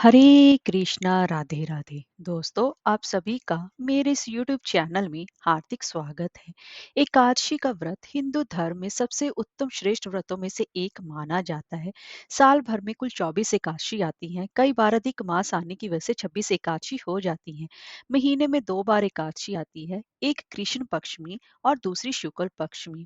हरे कृष्णा राधे राधे। दोस्तों, आप सभी का मेरे इस यूट्यूब चैनल में हार्दिक स्वागत है। एकादशी का व्रत हिंदू धर्म में सबसे उत्तम श्रेष्ठ व्रतों में से एक माना जाता है। साल भर में कुल 24 एकादशी आती हैं। कई बार अधिक मास आने की वजह से 26 एकादशी हो जाती हैं। महीने में 2 बार एकादशी आती है, एक कृष्ण पक्ष में और दूसरी शुक्ल पक्ष में।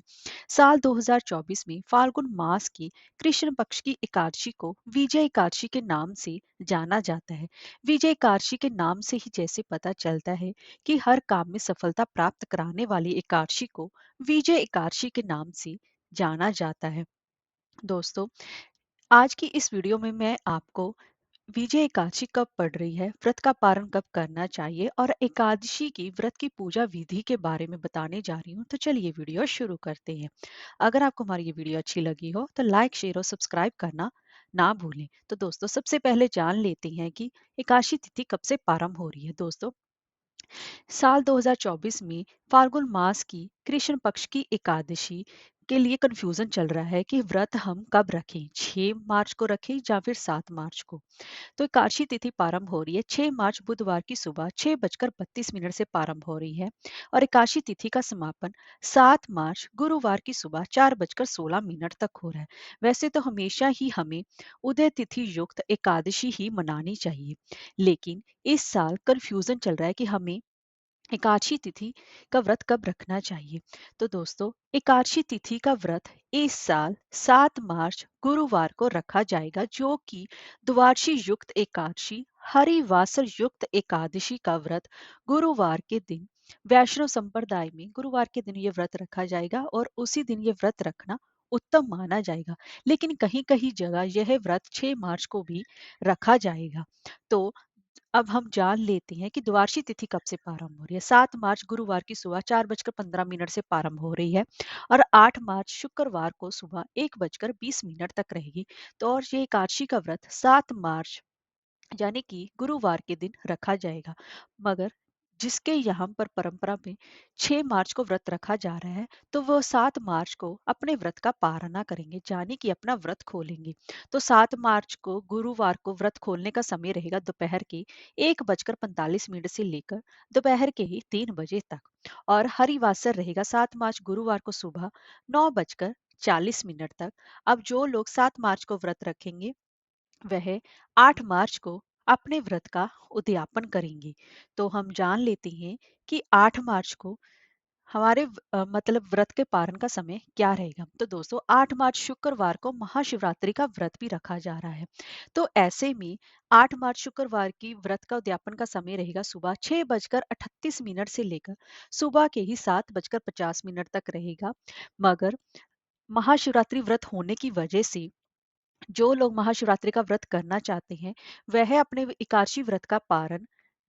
साल 2024 में फाल्गुन मास की कृष्ण पक्ष की एकादशी को विजय एकादशी के नाम से जाना जाता है। विजय एकादशी के नाम से ही जैसे पता चलता है कि हर काम में सफलता प्राप्त कराने वाली एकादशी को विजय एकादशी के नाम से जाना जाता है। दोस्तों, आज की इस वीडियो में मैं आपको विजय एकादशी कब पड़ रही है, व्रत का पारण कब करना चाहिए और एकादशी की व्रत की पूजा विधि के बारे में बताने जा रही हूँ। तो चलिए वीडियो शुरू करते हैं। अगर आपको हमारी ये वीडियो अच्छी लगी हो तो लाइक शेयर और सब्सक्राइब करना ना भूलें। तो दोस्तों, सबसे पहले जान लेते हैं कि एकादशी तिथि कब से प्रारंभ हो रही है। दोस्तों, साल 2024 में फाल्गुन मास की कृष्ण पक्ष की एकादशी के लिए कंफ्यूजन चल रहा है कि व्रत हम कब रखें, 6 मार्च को रखें या फिर 7 मार्च को। तो एकादशी तिथि प्रारंभ हो रही है 6 मार्च बुधवार की सुबह 6:32 से प्रारंभ हो रही है और एकादशी तिथि का समापन 7 मार्च गुरुवार की सुबह 4:16 तक हो रहा है। वैसे तो हमेशा ही हमें उदय तिथि युक्त एकादशी ही मनानी चाहिए, लेकिन इस साल कंफ्यूजन चल रहा है कि हमें एकादशी तिथि का व्रत कब रखना चाहिए। तो दोस्तों, एकादशी तिथि का व्रत इस साल 7 मार्च गुरुवार को रखा जाएगा, जो कि द्वादशी युक्त एकादशी हरिवासर युक्त एकादशी का व्रत गुरुवार के दिन वैष्णव संप्रदाय में गुरुवार के दिन ये व्रत रखा जाएगा और उसी दिन ये व्रत रखना उत्तम माना जाएगा। लेकिन कहीं कहीं जगह यह व्रत 6 मार्च को भी रखा जाएगा। तो अब हम जान लेते हैं कि द्वादशी तिथि कब से प्रारंभ हो रही है। 7 मार्च गुरुवार की सुबह 4:15 से प्रारंभ हो रही है और 8 मार्च शुक्रवार को सुबह 1:20 तक रहेगी। तो और ये एकादशी का व्रत 7 मार्च यानी कि गुरुवार के दिन रखा जाएगा। मगर जिसके यहाँ पर परंपरा में 6 मार्च को व्रत रखा जा रहा है, तो वो 7 मार्च को अपने व्रत का पारणा करेंगे, यानी कि अपना व्रत खोलेंगे। तो 7 मार्च को गुरुवार को व्रत खोलने का समय रहेगा दोपहर के 1:45 से लेकर दोपहर के ही 3 बजे तक और हरिवासर रहेगा 7 मार्च गुरुवार को सुबह 9:40 तक। अब जो लोग 7 मार्च को व्रत रखेंगे वह 8 मार्च को अपने व्रत का उद्यापन करेंगे। तो हम जान लेते हैं कि 8 मार्च को हमारे मतलब व्रत के पारण का समय क्या रहेगा। तो दोस्तों, 8 मार्च शुक्रवार को महाशिवरात्रि का व्रत भी रखा जा रहा है। तो ऐसे में 8 मार्च शुक्रवार की व्रत का उद्यापन का समय रहेगा सुबह 6:38 से लेकर सुबह के ही 7:50 तक रहेगा। मगर महाशिवरात्रि व्रत होने की वजह से जो लोग महाशिवरात्रि का व्रत करना चाहते हैं वह अपने एकादशी व्रत का पारण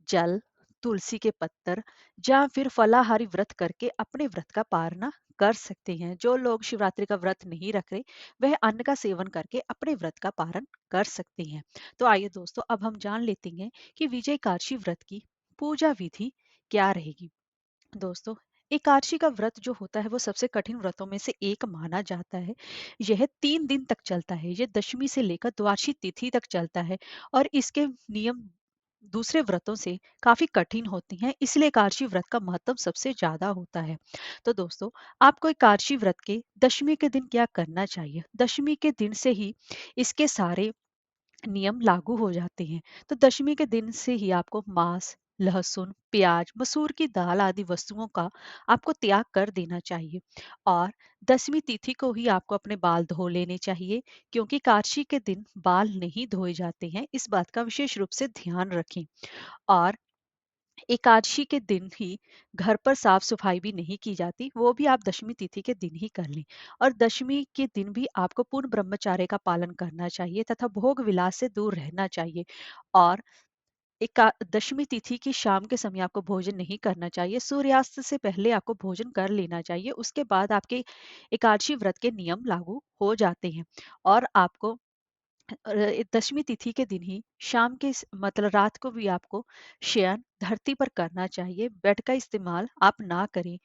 जल, तुलसी के पत्तर या फिर फलाहारी व्रत करके अपने व्रत का पारणा कर सकते हैं। जो लोग शिवरात्रि का व्रत नहीं रख रहे वह अन्न का सेवन करके अपने व्रत का पारण कर सकते हैं। तो आइए दोस्तों, अब हम जान लेते हैं कि विजय एकादशी व्रत की पूजा विधि क्या रहेगी। दोस्तों, एकादशी का व्रत जो होता है वो सबसे कठिन व्रतों में से एक माना जाता है। यह 3 दिन तक चलता है। यह दशमी से लेकर द्वादशी तिथि तक चलता है और इसके नियम दूसरे व्रतों से काफी कठिन होती हैं, इसलिए एकादशी व्रत का महत्व सबसे ज्यादा होता है। तो दोस्तों, आपको एकादशी व्रत के दशमी के दिन क्या करना चाहिए। दशमी के दिन से ही इसके सारे नियम लागू हो जाते हैं। तो दशमी के दिन से ही आपको मांस, लहसुन, प्याज, मसूर की दाल आदि वस्तुओं का आपको त्याग कर देना चाहिए और दसवीं तिथि को ही आपको अपने बाल धो लेने चाहिए, क्योंकि एकादशी के दिन बाल नहीं धोए जाते हैं। इस बात का विशेष रूप से ध्यान रखें और एकादशी के दिन ही घर पर साफ सफाई भी नहीं की जाती, वो भी आप दशमी तिथि के दिन ही कर लें। और दशमी के दिन भी आपको पूर्ण ब्रह्मचार्य का पालन करना चाहिए तथा भोग विलास से दूर रहना चाहिए। और एका दशमी तिथि की शाम के समय आपको भोजन नहीं करना चाहिए। सूर्यास्त से पहले आपको भोजन कर लेना चाहिए, उसके बाद आपके एकादशी व्रत के नियम लागू हो जाते हैं। और आपको दशमी तिथि के दिन ही शाम के मतलब रात को भी आपको शयन धरती पर करना चाहिए, बेड का इस्तेमाल आप ना करें।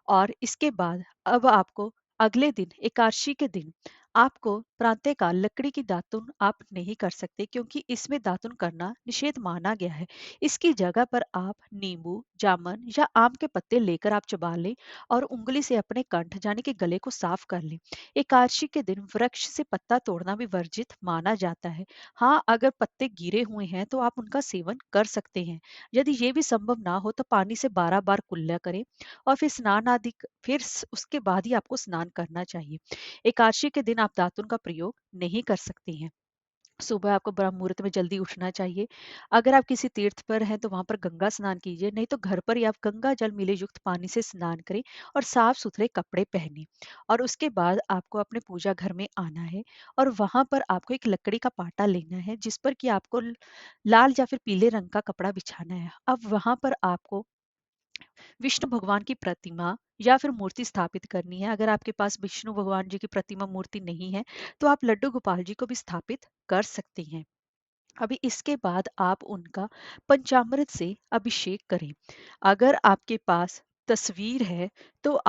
और इसके बाद अब आपको अगले दिन एकादशी के दिन आपको प्रातःकाल लकड़ी की दातुन आप नहीं कर सकते, क्योंकि इसमें दातुन करना निषेध माना गया है। इसकी जगह पर आप नींबू, जामुन या आम के पत्ते लेकर आप चबा लें और उंगली से अपने कंठ यानी कि गले को साफ कर लें। एकादशी के दिन वृक्ष से पत्ता तोड़ना भी वर्जित माना जाता है। हाँ, अगर पत्ते गिरे हुए हैं तो आप उनका सेवन कर सकते हैं। यदि ये भी संभव ना हो तो पानी से 12 बार कुल्ला करें और फिर स्नान आदि उसके बाद ही आपको स्नान करना चाहिए। एकादशी के दिन आप दातुन का प्रयोग नहीं कर सकती हैं। सुबह आपको ब्रह्म मुहूर्त में जल्दी उठना चाहिए। अगर आप किसी तीर्थ पर हैं तो वहां पर गंगा स्नान कीजिए, नहीं तो घर पर ही आप गंगा जल मिले युक्त पानी से स्नान करें और साफ सुथरे कपड़े पहने। और उसके बाद आपको अपने पूजा घर में आना है और वहां पर आपको एक लकड़ी का पाटा लेना है, जिस पर कि आपको लाल या फिर पीले रंग का कपड़ा बिछाना है। अब वहां पर आपको विष्णु भगवान की प्रतिमा या फिर मूर्ति स्थापित करनी है। अगर आपके पास विष्णु भगवान जी की प्रतिमा मूर्ति नहीं है तो आप लड्डू गोपाल जी को भी स्थापित कर सकती हैं। अभी इसके बाद आप उनका पंचामृत से अभिषेक करें। अगर आपके पास तस्वीर है तो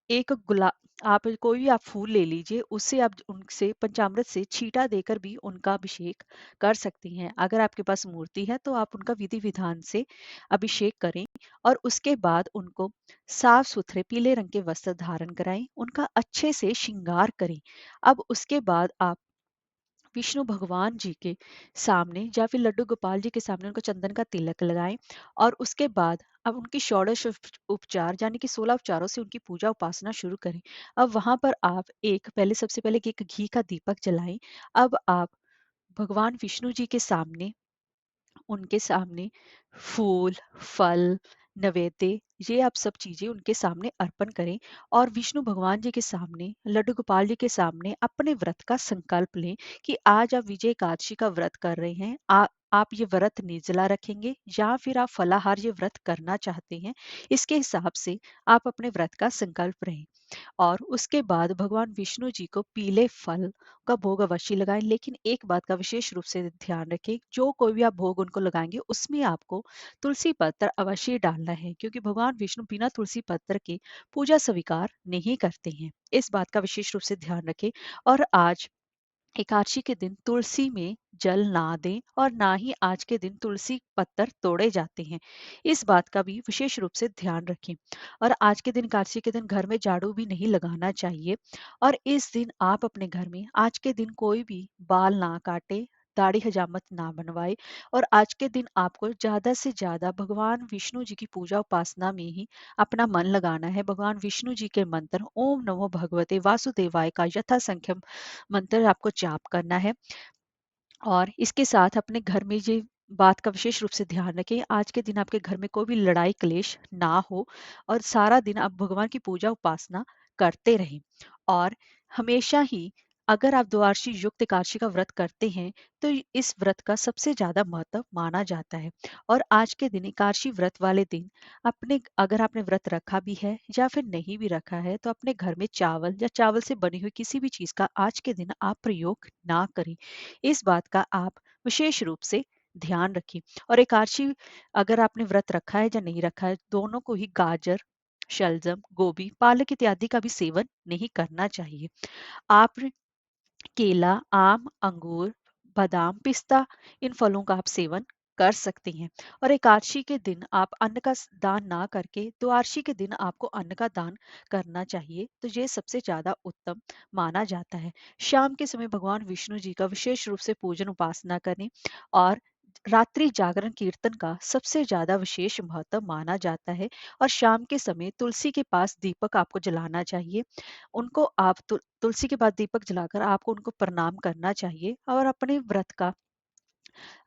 एक गुला आप कोई भी आप फूल ले लीजिए, उससे आप उनसे पंचामृत से छींटा देकर भी उनका अभिषेक कर सकती हैं। अगर आपके पास मूर्ति है तो आप उनका विधि विधान से अभिषेक करें और उसके बाद उनको साफ सुथरे पीले रंग के वस्त्र धारण कराएं, उनका अच्छे से श्रृंगार करें। अब उसके बाद आप विष्णु भगवान जी के सामने या फिर लड्डू गोपाल जी के सामने उनको चंदन का तिलक लगाएं और उसके बाद अब उनकी षोडश उपचार यानी कि 16 उपचारों से उनकी पूजा उपासना शुरू करें। अब वहां पर आप एक पहले सबसे पहले एक घी का दीपक जलाएं। अब आप भगवान विष्णु जी के सामने उनके सामने फूल, फल, नैवेद्य, ये आप सब चीजें उनके सामने अर्पण करें और विष्णु भगवान जी के सामने, लड्डू गोपाल जी के सामने अपने व्रत का संकल्प लें कि आज आप विजय एकादशी का व्रत कर रहे हैं। आप ये व्रत निर्जला रखेंगे या फिर आप फलाहार ये व्रत करना चाहते हैं, इसके हिसाब से आप अपने व्रत का संकल्प रहें। और उसके बाद भगवान विष्णु जी को पीले फल का भोग अवश्य लगाएं, लेकिन एक बात का विशेष रूप से ध्यान रखें, जो कोई भी आप भोग उनको लगाएंगे उसमें आपको तुलसी पत्र अवश्य डालना है, क्योंकि भगवान विष्णु बिना तुलसी पत्र के पूजा स्वीकार नहीं करते हैं। इस बात का विशेष रूप से ध्यान रखें। और आज एकादशी के दिन तुलसी में जल ना दें और ना ही आज के दिन तुलसी पत्तर तोड़े जाते हैं। इस बात का भी विशेष रूप से ध्यान रखें। और आज के दिन एकादशी के दिन घर में झाड़ू भी नहीं लगाना चाहिए। और इस दिन आप अपने घर में आज के दिन कोई भी बाल ना काटे, दाढ़ी हजामत ना बनवाए और आज के दिन आपको ज्यादा से ज्यादा भगवान विष्णु जी की पूजा उपासना में ही अपना मन लगाना है। भगवान विष्णु जी के मंत्र ओम नमो भगवते वासुदेवाय का यथा संख्य मंत्र आपको जाप करना है। और इसके साथ अपने घर में ये बात का विशेष रूप से ध्यान रखें, आज के दिन आपके घर में कोई भी लड़ाई क्लेश ना हो और सारा दिन आप भगवान की पूजा उपासना करते रहें। और हमेशा ही अगर आप द्वादशी युक्त एकादशी का व्रत करते हैं तो इस व्रत का सबसे ज्यादा महत्व माना जाता है। और आज के दिन एकादशी व्रत वाले दिन अपने अगर आपने व्रत रखा भी है या फिर नहीं भी रखा है तो अपने घर में चावल या चावल से बनी हुई किसी भी चीज का आज के दिन आप प्रयोग ना करें। इस बात का आप विशेष रूप से ध्यान रखें। और एकादशी अगर आपने व्रत रखा है या नहीं रखा है, दोनों को ही गाजर, शलजम, गोभी, पालक इत्यादि का भी सेवन नहीं करना चाहिए। आप केला, आम, अंगूर, बादाम, पिस्ता, इन फलों का आप सेवन कर सकते हैं। और एकादशी के दिन आप अन्न का दान ना करके द्वादशी के दिन आपको अन्न का दान करना चाहिए, तो ये सबसे ज्यादा उत्तम माना जाता है। शाम के समय भगवान विष्णु जी का विशेष रूप से पूजन उपासना करें और रात्रि जागरण कीर्तन का सबसे ज्यादा विशेष महत्व माना जाता है। और शाम के समय तुलसी के पास दीपक आपको जलाना चाहिए। उनको आप तुलसी के बाद दीपक जलाकर आपको उनको प्रणाम करना चाहिए और अपने व्रत का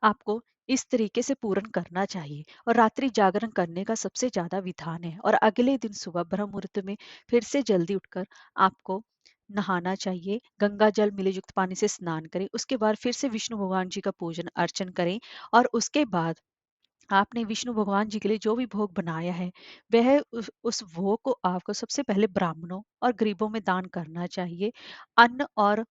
आपको इस तरीके से पूर्ण करना चाहिए। और रात्रि जागरण करने का सबसे ज्यादा विधान है। और अगले दिन सुबह ब्रह्म मुहूर्त में फिर से जल्दी उठकर आपको नहाना चाहिए, गंगा जल मिले युक्त पानी से स्नान करें, उसके बाद फिर से विष्णु भगवान जी का पूजन अर्चन करें। और उसके बाद आपने विष्णु भगवान जी के लिए जो भी भोग बनाया है वह उस भोग को आपको सबसे पहले ब्राह्मणों और गरीबों में दान करना चाहिए। अन्न और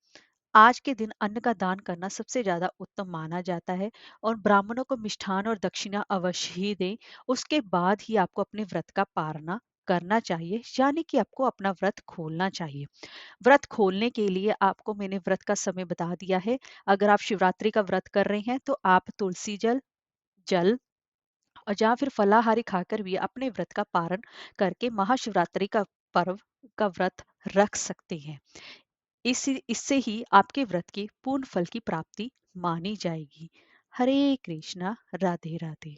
आज के दिन अन्न का दान करना सबसे ज्यादा उत्तम माना जाता है। और ब्राह्मणों को मिष्ठान और दक्षिणा अवश्य ही दें। उसके बाद ही आपको अपने व्रत का पारना करना चाहिए, यानी कि आपको अपना व्रत खोलना चाहिए। व्रत खोलने के लिए आपको मैंने व्रत का समय बता दिया है। अगर आप शिवरात्रि का व्रत कर रहे हैं तो आप तुलसी जल, जल और या फिर फलाहारी खाकर भी अपने व्रत का पारण करके महाशिवरात्रि का पर्व का व्रत रख सकते हैं। इससे ही आपके व्रत के पूर्ण फल की प्राप्ति मानी जाएगी। हरे कृष्णा, राधे राधे।